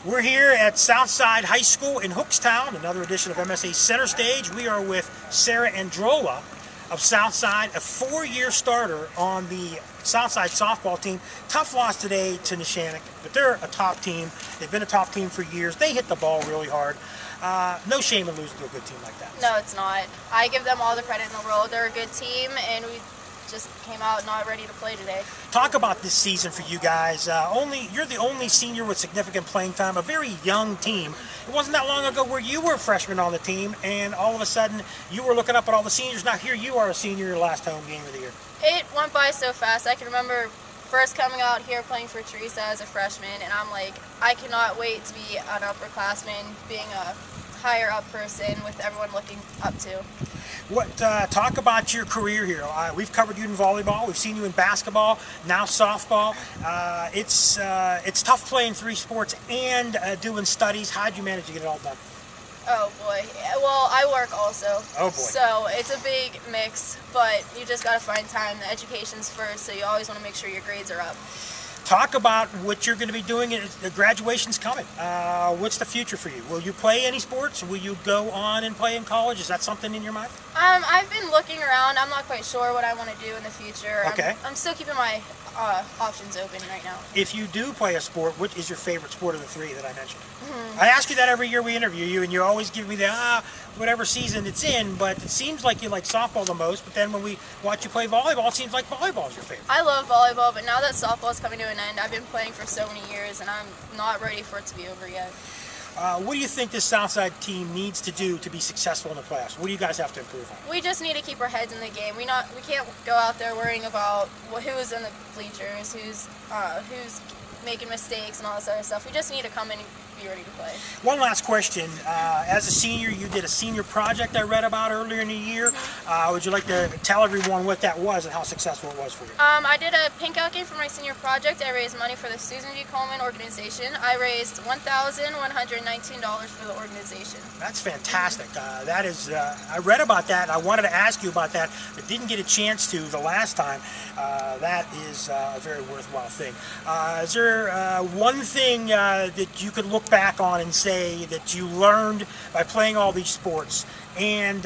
We're here at South Side High School in Hookstown, another edition of MSA Center Stage. We are with Sarah Androlia of South Side, a 4-year starter on the South Side softball team. Tough loss today to Neshannock, but they're a top team. They've been a top team for years. They hit the ball really hard. No shame in losing to a good team like that. No, it's not. I give them all the credit in the world. They're a good team, and we just came out not ready to play today. Talk about this season for you guys. You're the only senior with significant playing time, a very young team. It wasn't that long ago where you were a freshman on the team, and all of a sudden you were looking up at all the seniors. Now here you are a senior, your last home game of the year. It went by so fast. I can remember first coming out here playing for Teresa as a freshman, and I'm like, I cannot wait to be an upperclassman, being a higher up person with everyone looking up to. Talk about your career here. We've covered you in volleyball. We've seen you in basketball, now softball. It's tough playing 3 sports and doing studies. How'd you manage to get it all done? Oh boy. Well, I work also. Oh boy. So it's a big mix, but you just got to find time. The education's first, so you always want to make sure your grades are up. Talk about what you're going to be doing. The graduation's coming. What's the future for you? Will you play any sports? Will you go on and play in college? Is that something in your mind? I've been looking around. I'm not quite sure what I want to do in the future. Okay. I'm still keeping my options open right now. If you do play a sport, what is your favorite sport of the 3 that I mentioned? I ask you that every year we interview you, and you always give me the whatever season it's in, but it seems like you like softball the most, but then when we watch you play volleyball, it seems like volleyball is your favorite. I love volleyball, but now that softball's coming to an end, I've been playing for so many years, and I'm not ready for it to be over yet. What do you think this Southside team needs to do to be successful in the playoffs? What do you guys have to improve on? We just need to keep our heads in the game. We can't go out there worrying about who's in the bleachers, who's making mistakes and all this other stuff. We just need to come in and be ready to play. One last question. As a senior, you did a senior project I read about earlier in the year. Would you like to tell everyone what that was and how successful it was for you? I did a pink out game for my senior project. I raised money for the Susan G. Coleman organization. I raised $1,119 for the organization. That's fantastic. That is, I read about that. I wanted to ask you about that, but didn't get a chance to the last time. That is a very worthwhile thing. Is there one thing that you could look back on and say that you learned by playing all these sports and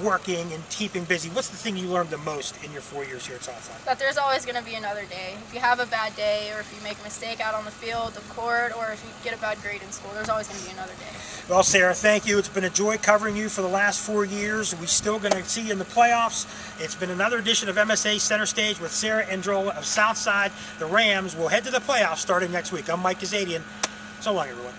working and keeping busy? What's the thing you learned the most in your 4 years here at Southside? That there's always going to be another day. If you have a bad day, or if you make a mistake out on the field, the court, or if you get a bad grade in school, there's always going to be another day. Well, Sarah, thank you. It's been a joy covering you for the last 4 years. We're still going to see you in the playoffs. It's been another edition of MSA Center Stage with Sarah Androlia of Southside. The Rams will head to the playoffs starting next week. I'm Mike Azadian. So long, everyone.